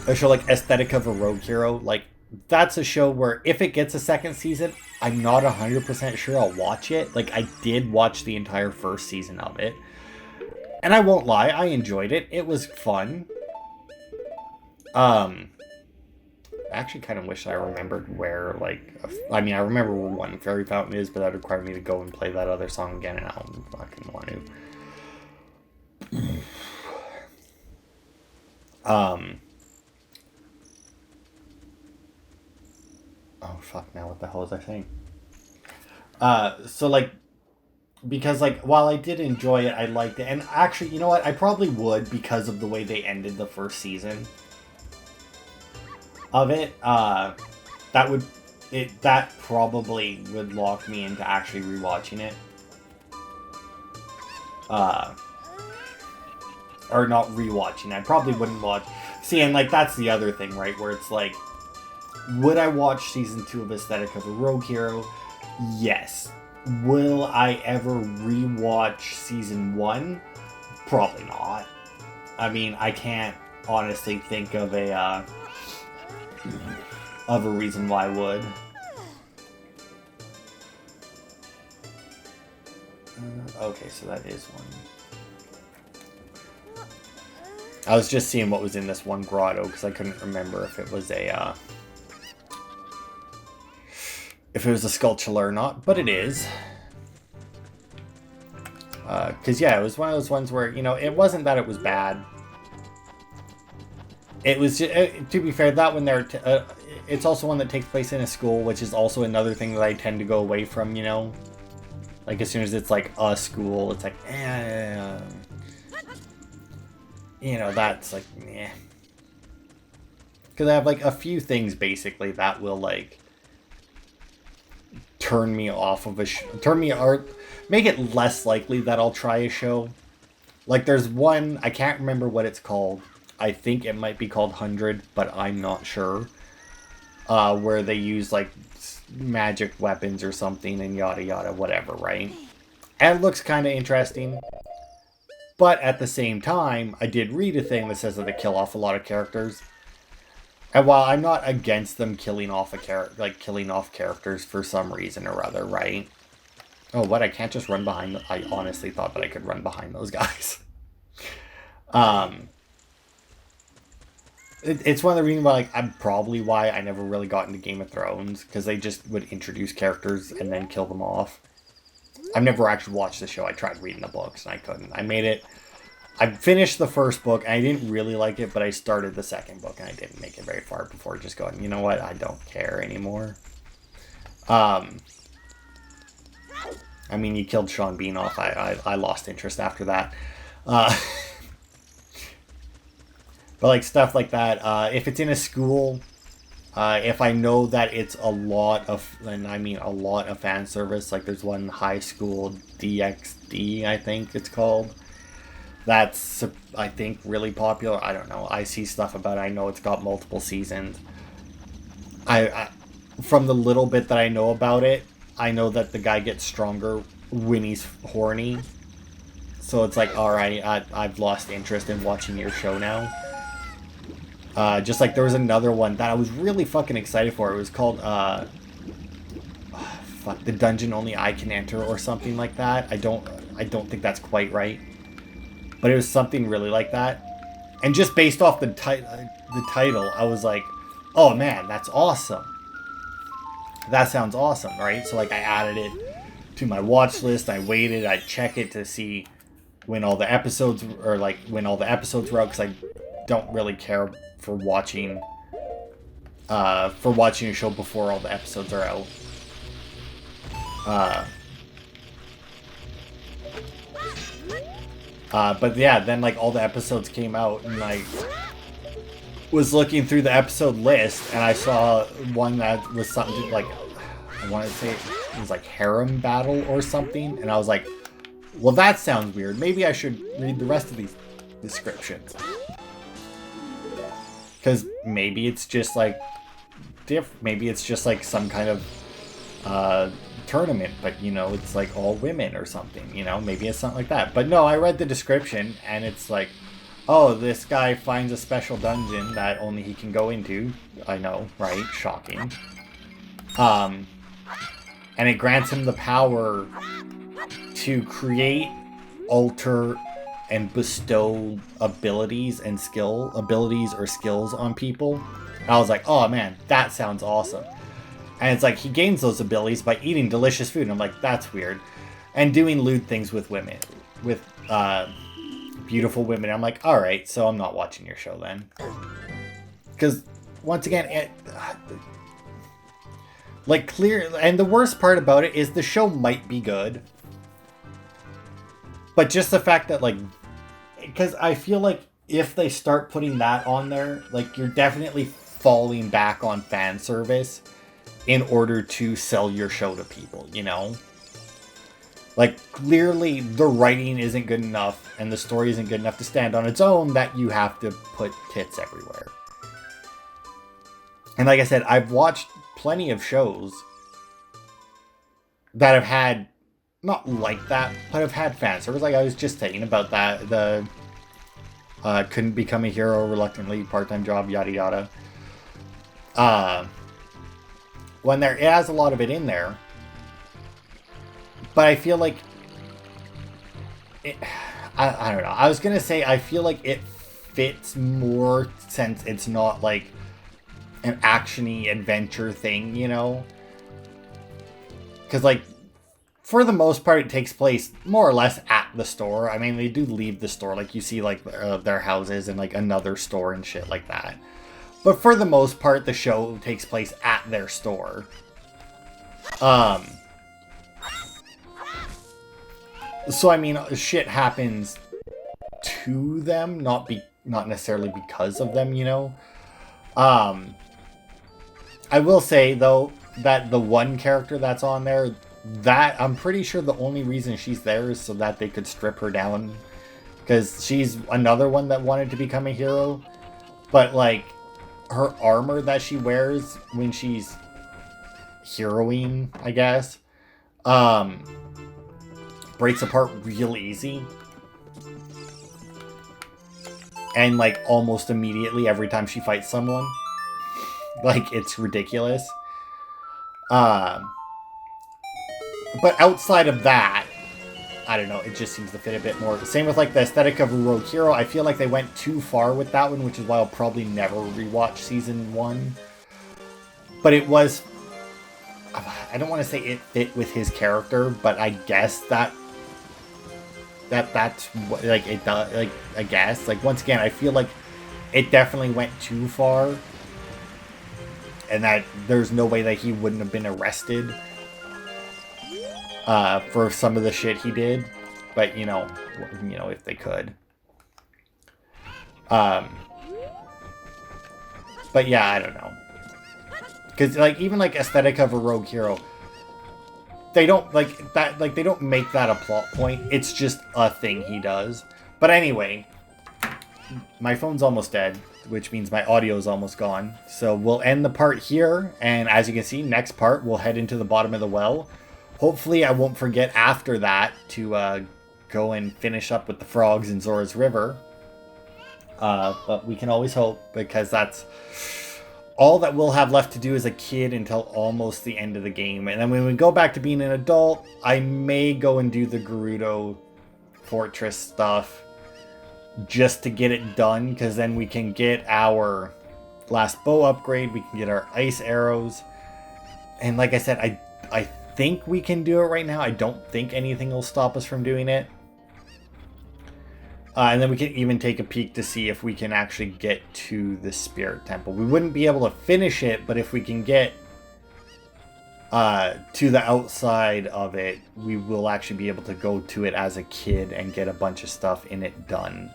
a show like Aesthetic of a Rogue Hero, like, that's a show where if it gets a second season, I'm not 100% sure I'll watch it. Like, I did watch the entire first season of it, and I won't lie, I enjoyed it. It was fun. I actually kind of wish I remembered where, like, I mean, I remember where One Fairy Fountain is, but that would require me to go and play that other song again, and I don't fucking want to. Oh, fuck, now what the hell was I saying? So, like, because, like, while I did enjoy it, I liked it, and actually, you know what, I probably would because of the way they ended the first season of it. That probably would lock me into actually rewatching it. Or not rewatching. I probably wouldn't watch. See, and like that's the other thing, right? Where it's like, would I watch season 2 of Aesthetic of a Rogue Hero? Yes. Will I ever rewatch season 1? Probably not. I mean, I can't honestly think of a reason why I would. Okay, so that is one. I was just seeing what was in this one grotto because I couldn't remember if it was a skulltula or not, but it is. Because yeah, it was one of those ones where, you know, it wasn't that it was bad. It was just, to be fair, that one there, it's also one that takes place in a school, which is also another thing that I tend to go away from, you know? Like, as soon as it's, like, a school, it's like, you know, that's like, meh. Because I have like a few things basically that will like turn me off of or make it less likely that I'll try a show. Like there's one, I can't remember what it's called. I think it might be called 100, but I'm not sure. Where they use like magic weapons or something and yada yada, whatever, right? And it looks kind of interesting. But at the same time, I did read a thing that says that they kill off a lot of characters. And while I'm not against them killing off killing off characters for some reason or other, right? Oh, what? I can't just run behind them. I honestly thought that I could run behind those guys. It's one of the reasons why, like, probably why I never really got into Game of Thrones, because they just would introduce characters and then kill them off. I've never actually watched the show. I tried reading the books and I couldn't. I finished the first book and I didn't really like it, but I started the second book and I didn't make it very far before just going, you know what, I don't care anymore. I mean, you killed Sean Bean off. I lost interest after that. But like stuff like that, if it's in a school, if I know that it's a lot of, and I mean a lot of fan service, like there's one High School DxD, I think it's called. That's, I think, really popular. I don't know. I see stuff about it. I know it's got multiple seasons. I from the little bit that I know about it, I know that the guy gets stronger when he's horny. So it's like, alright, I've lost interest in watching your show now. Just like there was another one that I was really fucking excited for. It was called, The Dungeon Only I Can Enter or something like that. I don't think that's quite right. But it was something really like that. And just based off the title, I was like, oh man, that's awesome. That sounds awesome, right? So like I added it to my watch list. I waited, I check it to see when all the episodes, or like when all the episodes were out, because I don't really care for watching a show before all the episodes are out. But yeah, then like all the episodes came out and like was looking through the episode list and I saw one that was something like, I want to say it was like Harem Battle or something, and I was like, well, that sounds weird. Maybe I should read the rest of these descriptions. Because maybe it's just like maybe it's just like some kind of tournament, but you know, it's like all women or something, you know, maybe it's something like that. But no, I read the description and it's like, oh, this guy finds a special dungeon that only he can go into. I know, right? Shocking. And it grants him the power to create, alter, and bestow abilities or skills on people. And I was like, oh man, that sounds awesome. And it's like, he gains those abilities by eating delicious food. And I'm like, that's weird. And doing lewd things with women. With beautiful women. I'm like, alright, so I'm not watching your show then. Because, once again, and the worst part about it is the show might be good. But just the fact that, like, because I feel like if they start putting that on there, like, you're definitely falling back on fan service in order to sell your show to people, you know? Like, clearly the writing isn't good enough and the story isn't good enough to stand on its own that you have to put tits everywhere. And like I said, I've watched plenty of shows that have had, not like that, but have had fan service. Like I was just saying about that, the couldn't become a hero reluctantly, part-time job, yada yada. When it has a lot of it in there, but I feel like I don't know. I was gonna say I feel like it fits more since it's not like an action-y adventure thing, you know? Because like for the most part, it takes place more or less at the store. I mean, they do leave the store, like you see like their houses and like another store and shit like that. But for the most part, the show takes place at their store. So, I mean, shit happens to them, not not necessarily because of them, you know. I will say, though, that the one character that's on there, that I'm pretty sure the only reason she's there is so that they could strip her down. Because she's another one that wanted to become a hero. But, like, her armor that she wears when she's heroing, I guess, breaks apart real easy. And, like, almost immediately every time she fights someone. Like, it's ridiculous. But outside of that, I don't know, it just seems to fit a bit more. Same with, like, the aesthetic of a Rogue Hero. I feel like they went too far with that one, which is why I'll probably never rewatch Season 1. But it was... I don't want to say it fit with his character, but I guess that's what, like, it does, like, I guess. Like, once again, I feel like it definitely went too far. And that there's no way that he wouldn't have been arrested for some of the shit he did. But, you know, if they could. But yeah, I don't know. Because, like, even, like, aesthetic of a Rogue Hero, they don't, like, that, like, they don't make that a plot point. It's just a thing he does. But anyway, my phone's almost dead, which means my audio is almost gone. So we'll end the part here, and as you can see, next part, we'll head into the bottom of the well. Hopefully, I won't forget after that to go and finish up with the frogs in Zora's River. But we can always hope, because that's all that we'll have left to do as a kid until almost the end of the game. And then when we go back to being an adult, I may go and do the Gerudo Fortress stuff just to get it done, because then we can get our last bow upgrade, we can get our ice arrows. And like I said, I think we can do it right now. I don't think anything will stop us from doing it. And then we can even take a peek to see if we can actually get to the Spirit Temple. We wouldn't be able to finish it, but if we can get to the outside of it, we will actually be able to go to it as a kid and get a bunch of stuff in it done.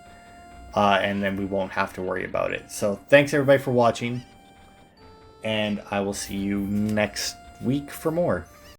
And then we won't have to worry about it. So thanks everybody for watching, and I will see you next week for more.